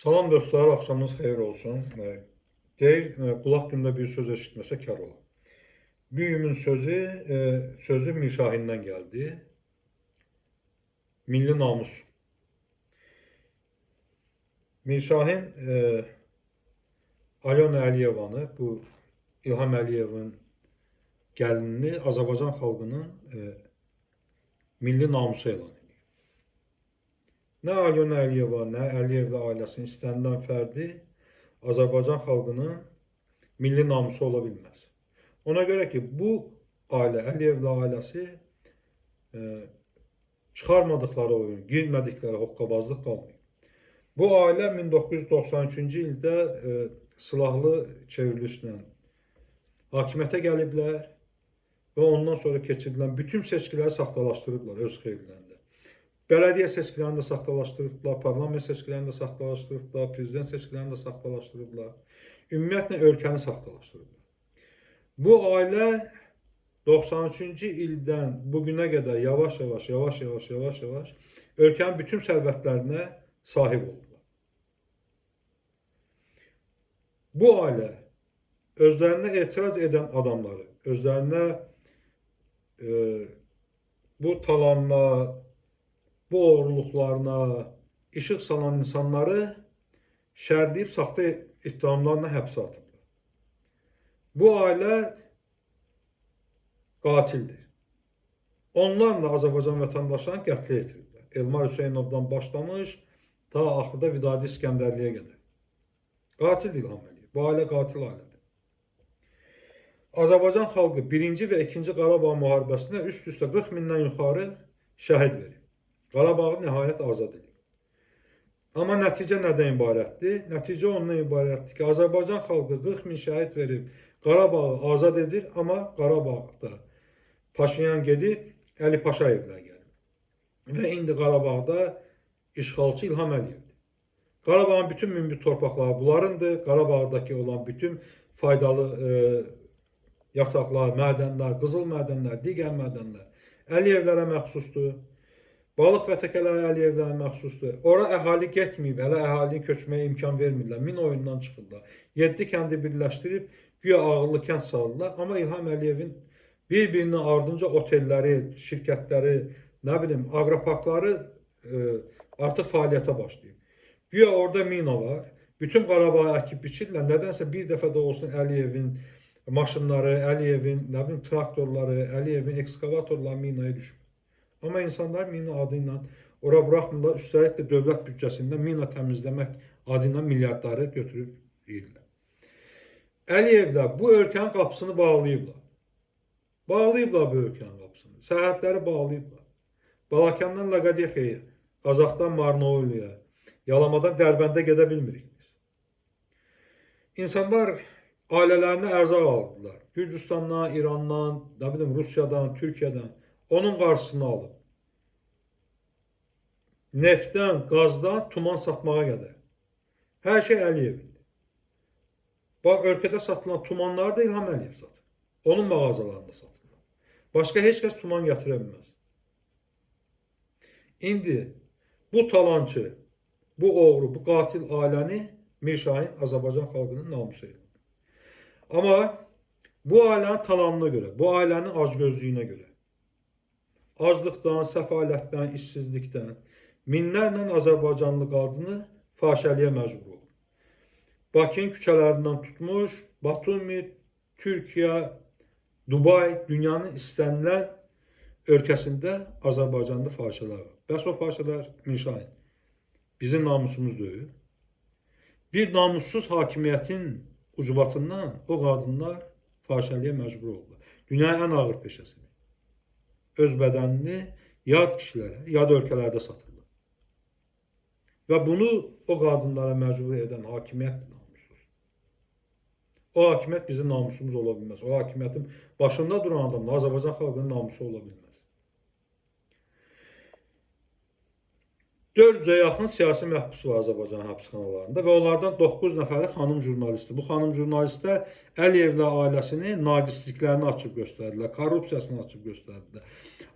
Salam dostlar, axşamınız xeyir olsun. Deyir, qulaq gündə bir söz eşitməsə kar olar. Büyümün sözü Mirşahindən gəldi. Milli namus. Mirşahin Alyona Əliyevanı, bu İlham Əliyevin gəlinini Azərbaycan xalqının milli namusu elan edir. Nə Alyona Əliyeva, nə Əliyevlə ailəsinin istənilən fərdi Azərbaycan xalqının milli namusu ola bilməz. Ona görə ki, bu ailə, Əliyevlə ailəsi çıxarmadıkları oyun, girmədikləri hoqqabazlıq qalmıyor. Bu ailə 1993-cü ildə silahlı çevrilişlə hakimiyyətə gəliblər və ondan sonra keçirilən bütün seçkiləri saxtalaşdırıblar öz xeyirlərində. Bələdiyyə seçkilərini də saxtalaşdırıblar, parlament seçkilərini də saxtalaşdırıblar, prezident seçkilərini də saxtalaşdırıblar. Ümumiyyətlə ölkəni saxtalaşdırıblar. Bu ailə 93-cü ildən bugünə qədər yavaş-yavaş ölkənin bütün sərvətlərinə sahib oldular. Bu ailə özlərinə etiraz edən adamları, özlərinə bu talanla, bu oğurluqlarına işıq salan insanları şərləyib saxta ittihamlarla həbsə atıblar. Bu ailə qatildir. Onlarla Azərbaycan vətəndaşlarını qətlə yetiriblər. Elmar Hüseynovdan başlamış, ta axırda Vidadi İskəndərliyə qədər. Qatil İlham Əliyev. Bu ailə qatil ailədir. Azərbaycan xalqı 1-ci və 2-ci Qarabağ müharibəsində üst-üstə 40 mindən yuxarı şəhid verir. Qarabağı nəhayət azad edir. Amma nəticə nədən ibarətdir? Nəticə ondan ibarətdir ki, Azərbaycan xalqı 40 min şəhid verib, Qarabağı azad edir, amma Qarabağda Paşinyan gedib, Əli Paşayevlər gəlir. Və indi Qarabağda işğalçı İlham Əliyevdir. Qarabağın bütün münbit torpaqları bunlarındır. Qarabağdakı olan bütün faydalı yasaqlar, mədənlər, qızıl mədənlər, digər mədənlər Əliyevlərə məxsusdur. Balıq və təkələri Əliyevlərə məxsusdur. Ora əhali getməyib, hələ əhalinin köçməyə imkan vermirlər. Min oyundan çıxırlar. 7 kəndi birləşdirib, güya ağıllı kənd salırlar. Amma İlham Əliyevin bir-birinin ardınca otelləri, şirkətləri, nə bilim, aqroparkları artıq fəaliyyətə başlayıb. Güya orada mina var. Bütün Qarabağı əkib biçirlər. Nədənsə bir dəfə də olsun Əliyevin maşınları, Əliyevin, nə bilim, traktorları, Əliyevin ekskavatorları minaya düşmür. Amma insanlar mina adı ilə ora buraxmırlar. Üstəlik də dövlət büdcəsindən mina təmizləmək adı ilə milyardları götürüb yeyirlər. Əliyevlər bu ölkənin qapısını bağlayıblar. Bağlayıblar bu ölkənin qapısını. Sərhədləri bağlayıblar. Balakəndən Laqadexiyaya, Qazaxdan Marnoyluya, Yalamadan Dərbəndə gedə bilmirik biz. İnsanlar ailələrinə ərzaq aldılar. Gürcüstandan, İrandan, nə bilim, Rusiyadan, Türkiyədən. Onun qarşısını alıb. Neftdən, qazdan, tuman satmağa qədər. Hər şey Əliyevindir. Bax, ölkədə satılan tumanları da İlham Əliyev satır. Onun mağazalarında satılır. Başqa heç kəs tuman gətirə bilməz. İndi bu talancı, bu oğru, bu qatil ailəni Mirşahin Azərbaycan xalqının namusu edir. Amma bu ailənin talanına görə, bu ailənin acgözlüyünə görə, aclıqdan, səfalətdən, işsizlikdən minlərlə Azərbaycanlı qadını fahişəliyə məcbur olur. Bakının küçələrindən tutmuş, Batumi, Türkiyə, Dubay, dünyanın istənilən ölkəsində Azərbaycanda fahişələr var. Bəs o fahişələr Mirşahin bizim namusumuz deyil. Bir namussuz hakimiyyətin ucbatından o qadınlar fahişəliyə məcbur oldular. Dünyanın ən ağır peşəsidir. Öz bədənini yad kişilərə, yad ölkələrdə satırlar. Və bunu o qadınlara məcbur edən hakimiyyətdir namussuz. O hakimiyyət bizim namusumuz ola bilməz. O hakimiyyətin başında duran adam Azərbaycan xalqının namusu ola bilməz. 400-ə yaxın siyasi məhbus var Azərbaycan həbsxanalarında və onlardan 9 nəfəri xanım jurnalistdir. Bu xanım jurnalistlər Əliyevlə ailəsinin naqisliklərini açıb göstərdilər, korrupsiyasını açıb göstərdilər.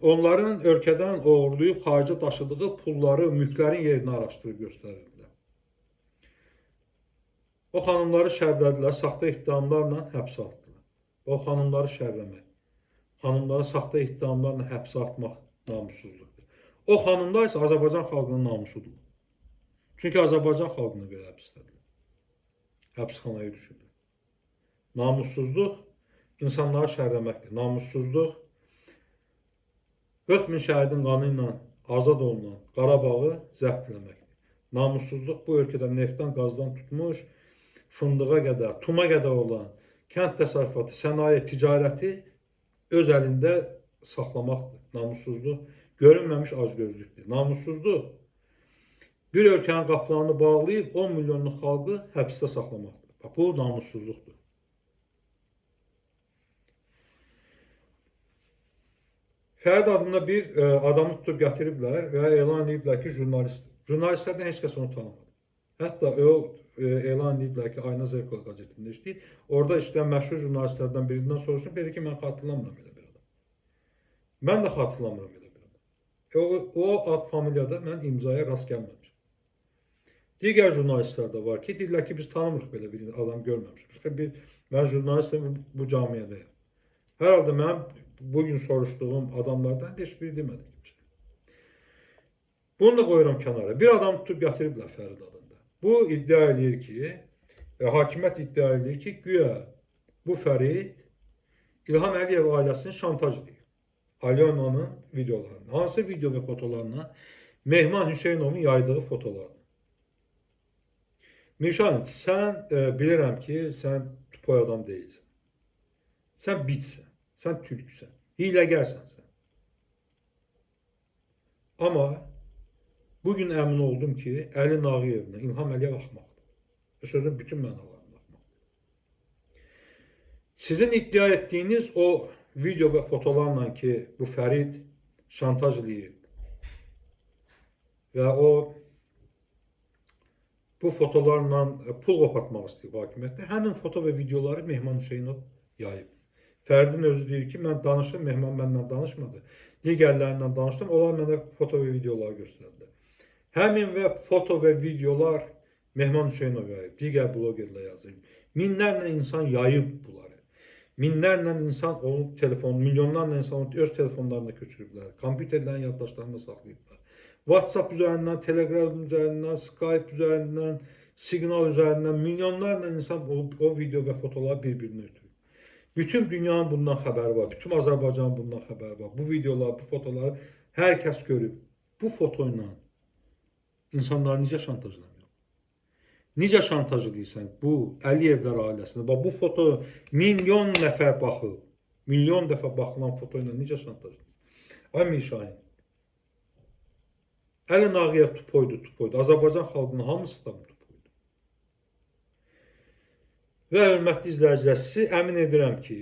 Onların ölkədən oğurlayıb xarici daşıdığı pulları, mülklərin yerini araşdırıb göstərirdilər. O xanımları şərhlədilər, saxta ittihamlarla həbsə atdılar. O xanımları şərləmək, xanımları saxta ittihamlarla həbsə atmaq namussuzluqdur. O xanımlar isə Azərbaycan xalqının namusudur. Çünki Azərbaycan xalqına görə həbsdədirlər. Həbsxanaya düşürlər. Namussuzluq insanları şərləməkdir. Namussuzluq 4000 şəhidin qanı ilə azad olunan Qarabağı zəbt eləməkdir. Namussuzluq bu ölkədə neftdən, qazdan tutmuş, fındığa qədər, tuma qədər olan kənd təsərrüfatı, sənaye, ticarəti öz əlində saxlamaqdır. Namussuzluq görünməmiş acgözlükdür. Namussuzluq bir ölkənin qapılarını bağlayıb 10 milyonluq xalqı həbsdə saxlamaqdır. Bu namussuzluqdur. Fərid adında bir adamı tutub gətiriblər və elan ediblər ki, jurnalistdir. Jurnalistlərdən heç kəs onu tanımadı. Hətta o elan ediblər ki, Ayna Zerkol qəzetində işləyir. Orada işləyən məşhur jurnalistlərdən birindən soruşdum. Dedi ki, mən xatırlamıram elə bir adam. Mən də xatırlamıram elə bir adam. O ad familiyada mən imzaya rast gəlməmişim. Digər jurnalistlər də var ki, deyirlər ki, biz tanımırıq belə bir adam görməmişik. Mən jurnalistim bu camiədəyəm. Hər halda mənim bugün soruşduğum adamlardan heç biri demədi. Bunu da qoyuram kənara. Bir adam tutub gətiriblər Fərid adında. Bu iddia edir ki, hakimiyyət iddia edir ki, güya bu Fərid İlham Əliyev ailəsini şantaj edir. Alyonanın videolarını. Hansı video və fotolarına? Mehman Hüseynovun yaydığı fotolarını. Mirşan, sən bilirəm ki, sən tupoy adam deyilsən. Sən bitsən. Sən türksən. Hiləgərsən sən. Amma bugün əmin oldum ki, Əli Nağıyevlə İlham Əliyev axmaqdır. Sözün bütün mənalarında axmaqdır. Sizin iddia etdiyiniz o video və fotolarla ki, bu Fərid şantaj eləyib və o bu fotolarla pul qopartmaq istəyib hakimiyyətdə. Həmin foto və videoları Mehman Hüseynov yayıb. Fəridin özü deyir ki, mən danışdım, Mehman mənlə danışmadı. Digərlərindən danışdım, onlar mənə foto və videoları göstərdilər. Həmin və foto və videolar Mehman Hüseynov yayıb, digər blogerlər yazıb. Minlərlə insan yayıb bunları. Minlərlə insan onun telefonu, milyonlarla insan öz telefonlarına köçürüblər. Kompüterlərin yaddaşlarında saxlayıblar. WhatsApp üzərindən, Telegram üzərindən, Skype üzərindən, Signal üzərindən milyonlarla insan o video və fotoları bir-birini ötürüb. Bütün dünyanın bundan xəbəri var. Bütün Azərbaycanın bundan xəbəri var. Bu videoları, bu fotoları hər kəs görüb. Bu foto ilə insanları necə şantajlamıyor? Necə şantaj edirsən bu Əliyevlər ailəsində? Bu foto milyon nəfər baxıb. Milyon dəfə baxılan foto ilə necə şantaj edirsən? Ay Mirşahin. Əli Nağıyev tupoydu. Azərbaycan xalqının hamısı da tupoydu. Və hörmətli izləyicilər, sizi əmin edirəm ki,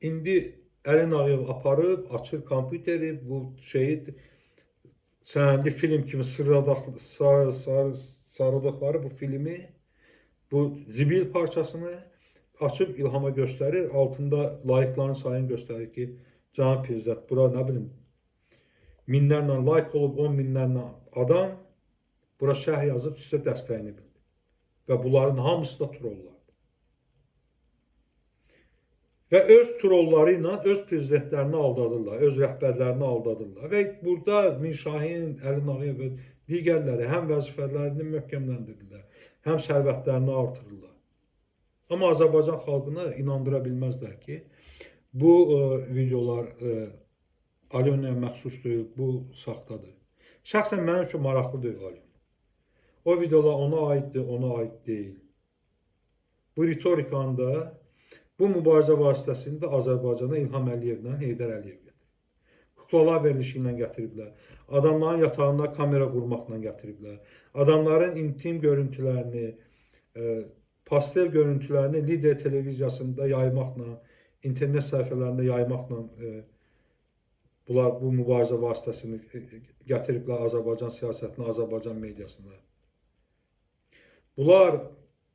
indi Əli Nağıyev aparıb, açır kompüteri, bu şeyi sənədi film kimi sarıdıqları bu filmi, bu zibil parçasını açıb İlhama göstərir, altında layıqların sayını göstərir ki, Cənab Prezident, bura nə bilim, minlərlə layık olub, 10 minlərlə adam bura şərh yazıb sizə dəstəyini bildir. Və bunların hamısı da trollar. Və öz trolları ilə öz prezidentlərini aldadırlar, öz rəhbərlərini aldadırlar. Və burada Mirşahin, Əli Nağıyev və digərləri həm vəzifələrini möhkəmləndirirlər, həm sərvətlərini artırırlar. Amma Azərbaycan xalqını inandıra bilməzlər ki, bu videolar Alyonaya məxsus deyil, bu saxtadır. Şəxsən mənim üçün maraqlı deyil Alyon. O videolar ona aiddir, ona aid deyil. Bu ritorikanı da bu mübarizə vasitəsində Azərbaycana İlham Əliyevlə Heydər Əliyev gətirib. Kuklalar verilişi ilə gətiriblər. Adamların yatağına kamera qurmaqla gətiriblər. Adamların intim görüntülərini, pastel görüntülərini Lider televiziyasında yaymaqla, internet səhifələrində yaymaqla bunlar bu mübarizə vasitəsini gətiriblər Azərbaycan siyasətinə, Azərbaycan mediasına. Bunlar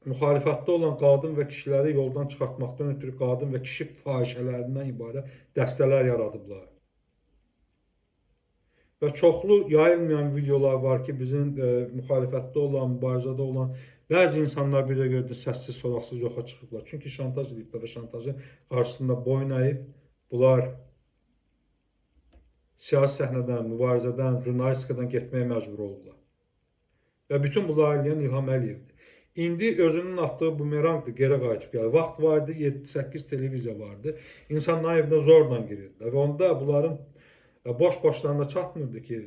müxalifətdə olan qadın və kişiləri yoldan çıxartmaqdan ötürü qadın və kişi fahişələrindən ibarət dəstələr yaradıblar. və çoxlu yayılmayan videolar var ki, bizim müxalifətdə olan, mübarizədə olan bəzi insanlar bir də gördü səssiz, soraqsız yoxa çıxıblar. Çünki şantaj ediblər və şantajın qarşısında boyun əyib bunlar siyasi səhnədən, mübarizədən, jurnalistikadan getməyə məcbur oldular. Və bütün bunları eləyən İlham Əliyevdir. İndi özünün atdığı bumerangdır, geri qayıtıb gəlir. Vaxt vardı, 7-8 televiziya vardı. İnsanların evinə zorla girirdilər. Və onda bunların boş başlarına çatmırdı ki,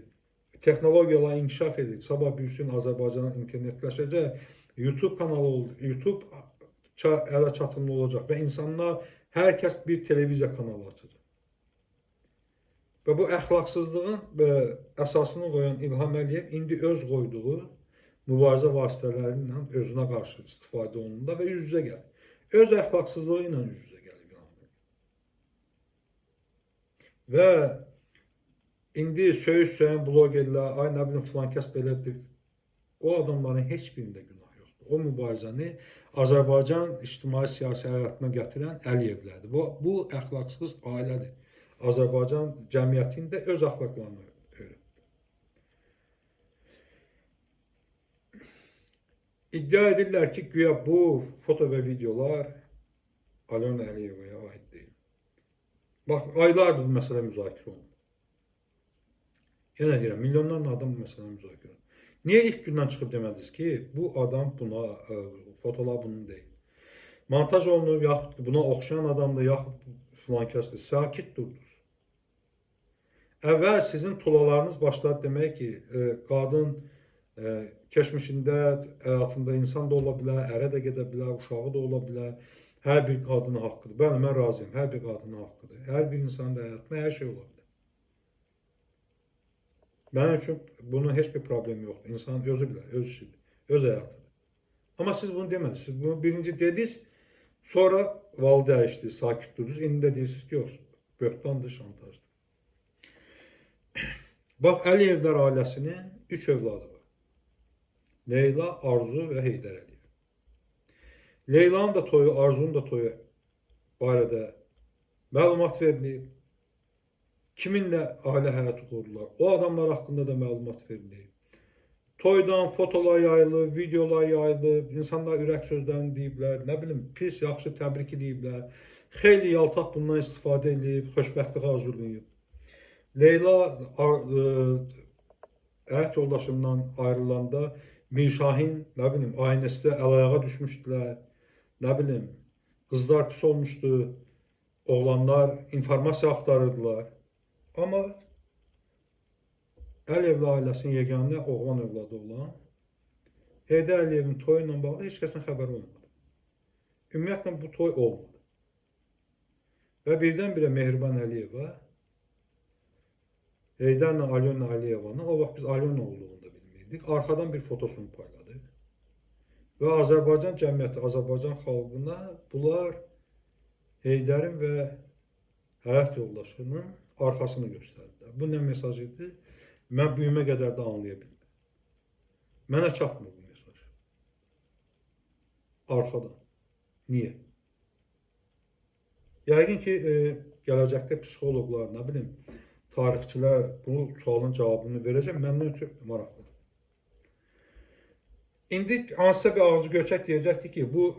texnologiyalar inkişaf edir. Sabah bir gün Azərbaycan internetləşəcək, YouTube kanalı oldu, YouTube ələ çatımlı olacaq və insanlar, hər kəs bir televiziya kanalı açacaq. Və bu əxlaqsızlığın əsasını qoyan İlham Əliyev indi öz qoyduğu mübarizə vasitələri ilə özünə qarşı istifadə olununda və üz-üzə gəlir. Öz əxlaqsızlığı ilə üz-üzə gəlir. Və indi söyüş-söyən blogerlər, ay nə bilim filan kəs belədir, o adamların heç birində günah yoxdur. O mübarizəni Azərbaycan ictimai-siyasi həyatına gətirən Əliyevlərdir. Bu əxlaqsız ailədir. Azərbaycan cəmiyyətində öz əxlaqlarını İddia edirlər ki, güya bu foto və videolar Alyona Əliyevaya aid deyil. Bax, aylardır bu məsələ müzakirə olunur. Yenə deyirəm, milyonlarla adam bu məsələ müzakirə olunur. Niyə ilk gündən çıxıb demədiniz ki, bu adam buna, fotolar bunun deyil. Montaj olunur, yaxud buna oxşayan adamdır, yaxud filan kəsdir. Sakit durdunuz. Əvvəl sizin tulalarınız başladı demək ki, qadın keçmişində, həyatında insan da ola bilər, ərə də gedə bilər, uşağı da ola bilər. Hər bir qadının haqqıdır. Bəli, mən razıyım. Hər bir qadının haqqıdır. Hər bir insanın da həyatında hər şey ola bilər. Mənim üçün bunun heç bir problemi yoxdur. İnsan özü bilər, öz işidir, öz həyatıdır. Amma siz bunu demədiniz. Siz bunu birinci dediniz, sonra val dəyişdiniz, sakit durdunuz. İndi də deyirsiniz ki, yox, böhtandır, şantajdır. Bax, Əliyevlər ailəsinin 3 övladı var. Leyla, Arzu və Heydər Əliyev. Leylanın da toyu, Arzunun da toyu barədə məlumat verilib. Kiminlə ailə həyatı qurdular, o adamlar haqqında da məlumat verilib. Toydan fotolar yayılıb, videolar yayılıb, insanlar ürək sözlərini deyiblər, nə bilim, pis, yaxşı təbrik ediblər. Xeyli yaltaq bundan istifadə edib, xoşbəxtlik arzulayıb. Leyla həyat yoldaşından ayrılanda Mirşahin, nə bilim, aynəsi əl-ayağa düşmüşdülər, nə bilim, qızlar pis olmuşdu, oğlanlar informasiya axtarırdılar. Amma Əliyevli ailəsinin yeganə oğlan övladı olan Heydər Əliyevin toyu ilə bağlı heç kəsin xəbəri olmadı. Ümumiyyətlə bu toy olmadı. Və birdən-birə Mehriban Əliyeva Heydərlə Alyona Əliyevanı, o vaxt biz Alyona olduğunu da bilmirdik, arxadan bir fotosunu payladı. Və Azərbaycan cəmiyyəti, Azərbaycan xalqına bunlar Heydərin və həyat yoldaşının arxasını göstərdilər. Bu nə mesaj idi? Mən büyümə qədər də anlaya bilmirəm. Mənə çatmır bu mesaj. Arxadan. Niyə? Yəqin ki, gələcəkdə psixoloqlar, nə bilim, tarixçilər bu sualın cavabını verəcək, məndən ötürü maraqlıdır. İndi hansısa bir ağzı göçək deyəcəkdir ki, bu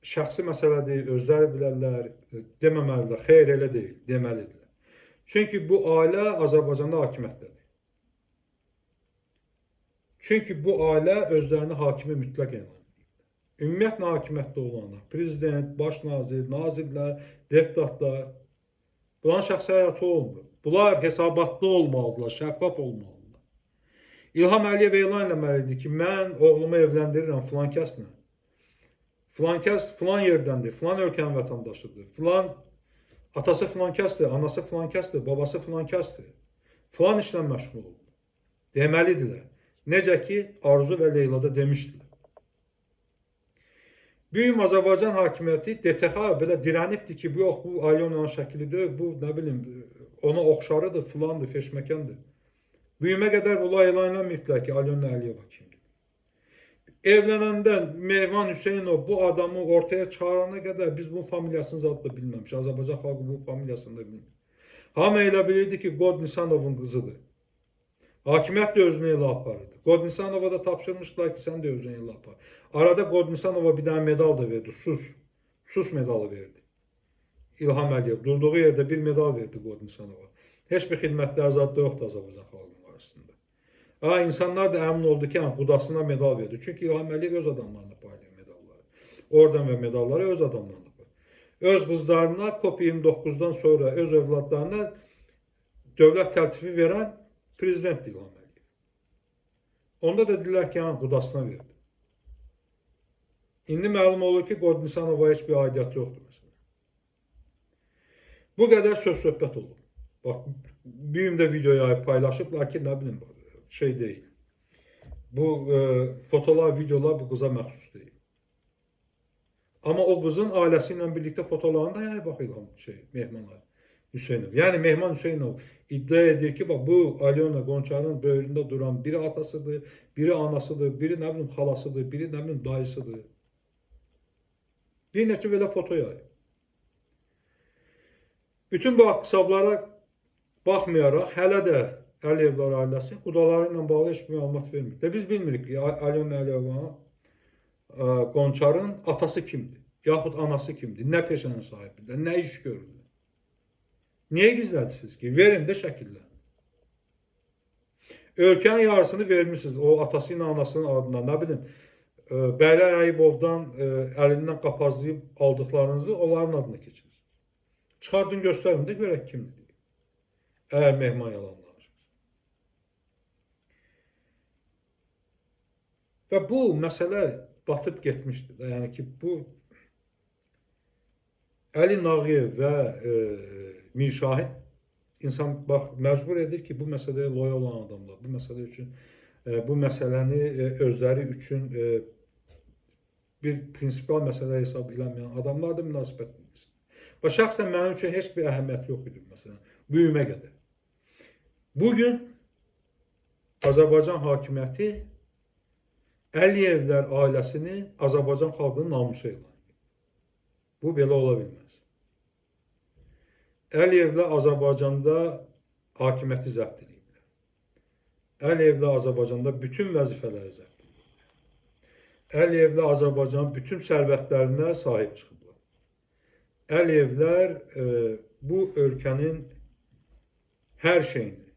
şəxsi məsələdir, özləri bilərlər, deməməlidirlər, xeyr elə deyil, deməlidirlər. Çünki bu ailə Azərbaycanda hakimiyyətdədir. Çünki bu ailə özlərini hakimi mütləq elan edir. Ümumiyyətlə hakimiyyətdə olanlar, prezident, baş nazir, nazirlər, deputatlar, bunların şəxsi həyatı olmur. Bunlar hesabatlı olmalıdırlar, şəffaf olmalıdırlar. İlham Əliyev elan eləməlidir ki, mən oğlumu evləndirirəm filan kəslə. Filan kəs filan yerdəndir, filan ölkənin vətəndaşıdır, filan atası filan kəsdir, anası filan kəsdir, babası filan kəsdir. Filan işlə məşğul oldu. Deməlidirlər. Necə ki, Arzu və Leylada demişdilər. Büyük Azərbaycan hakimiyyəti DTX belə dirənibdir ki, bu yox, bu Alyona'nın şəklidir, bu nə bilim, ona oxşarıdır, filandır, feşməkandır. Büyümə qədər bunlar elan eləməyibdilər ki, Alyona Əliyeva kimdir. Evlənəndən Mehriban Hüseynov bu adamı ortaya çıxarana qədər biz bu familiyasını zad da bilməmişik. Azərbaycan xalqı bu familiyasını da bilmir. Hamı elə bilirdi ki, Qodnisanovun qızıdır. Hakimiyyət də özünü elə aparırdı. Qodnisanova da tapşırmışdılar ki, sən də özünü elə apar. Arada Qodnisanova bir dənə medal da verdi. Sus medalı verdi. İlham Əliyev durduğu yerdə bir medal verdi Qodnisanova. Heç bir xidmətli azadlığı yoxdur Azərbaycan xalqının arasında. İnsanlar da əmin oldu ki, qudasına medal verdi. Çünki İlham Əliyev öz adamlarına paylayır medalları. Orden və medalları öz adamlarına paylayır. Öz qızlarına COP29'dan sonra öz övladlarına dövlət təltifi verən prezident İlham Əliyev. Onda da dedilər ki, qudasına verdi. İndi məlum olur ki, Qodnisanova heç bir aidiyyatı yoxdur məsələn. Bu qədər söz-söhbət olur. Bax, büyüm də videoyu paylaşıblar ki, nə bilim, şey deyil. Bu fotolar, videolar bu qıza məxsus deyil. Amma o qızın ailəsi ilə birlikdə fotolarını da yayıb bax İlham Mehman Hüseynov. Yəni Mehman Hüseynov iddia edir ki, bax bu Alyona Qonçarın böyründə duran biri atasıdır, biri anasıdır, biri nə bilim xalasıdır, biri nə bilim dayısıdır. Bir neçə belə foto yayıb. Bütün bu hesablara baxmayaraq hələ də Əliyevlər ailəsi qudaları ilə bağlı heç bir məlumat vermir. Biz bilmirik ki, Alyona Əliyeva Qonçarın atası kimdir? Yaxud anası kimdir? Nə peşənin sahibidir? Nə iş görürlər? Niyə gizlədirsiniz ki? Verin də şəkillər. Ölkənin yarısını vermişsiniz. O atası ilə anasının adına, nə bilim, Bəylər Əyibovdan əlindən qapazlayıb aldıqlarınızı onların adına keçirirsiniz. Çıxardın göstərin də görək kimdir. Əgər Mehman yalanlar. Və bu məsələ batıb getmişdir. Yəni ki, bu Əli Nağıyev və Mir Şahin insan bax məcbur edir ki, bu məsələyə loya olan adamlar, bu məsələ üçün bu məsələni özləri üçün bir prinsipal məsələ hesab eləməyən adamlar da münasibət bildirsin. Və şəxsən mənim üçün heç bir əhəmiyyəti yox idi məsələn, büyümə qədər. Bugün Azərbaycan hakimiyyəti Əliyevlər ailəsini Azərbaycan xalqının namusu elan edir. Bu belə ola bilməz. Əliyevlər Azərbaycanda hakimiyyəti zəbt ediblər. Əliyevlər Azərbaycanda bütün vəzifələri zəbt ediblər. Əliyevlər Azərbaycanın bütün sərvətlərinə sahib çıxıblar. Əliyevlər bu ölkənin hər şeyini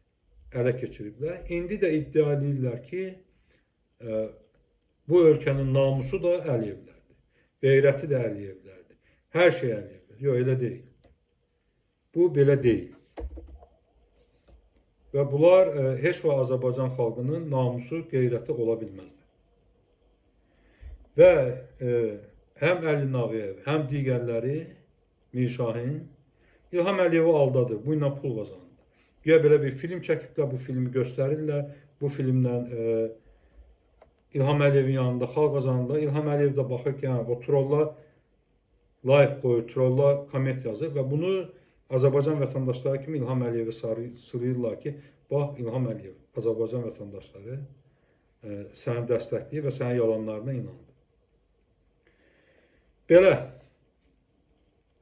ələ keçiriblər. İndi də iddia edirlər ki, bu ölkənin namusu da Əliyevlərdir. Qeyrəti də Əliyevlərdir. Hər şey Əliyevlər. Yox, elə deyil. Bu belə deyil. Və bunlar heç vaxt Azərbaycan xalqının namusu, qeyrəti ola bilməzdir. Və həm Əli Nağıyev, həm digərləri Mir Şahin İlham Əliyevi aldadır. Bu ilə pul qazanır. Güya belə bir film çəkiblər, bu filmi göstərirlər. Bu filmlə İlham Əliyevin yanında xalq qazanırlar. İlham Əliyev də baxır ki, yəni, o trollar layıq qoyur, trollar komment yazır və bunu Azərbaycan vətəndaşları kimi İlham Əliyevi sırayırlar ki, bax İlham Əliyev, Azərbaycan vətəndaşları səni dəstəkləyir və sənin yalanlarına inandı. Belə,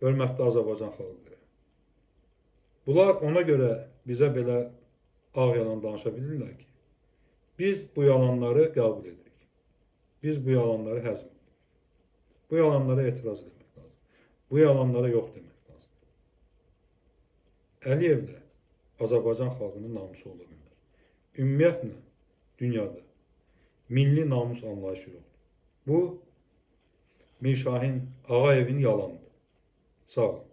hörmətli Azərbaycan xalqı. Bunlar ona görə bizə belə ağ yalan danışa bilirlər ki, biz bu yalanları qəbul edirik. Biz bu yalanları həzm edirik. Bu yalanlara etiraz etmək lazım. Bu yalanlara yox demək lazım. Əliyevlə Azərbaycan xalqının namusu ola bilməz. Ümumiyyətlə, dünyada milli namus anlayışı yoxdur. Bu, Mir Şahin Ağayevin yalanıdır. Sağ olun.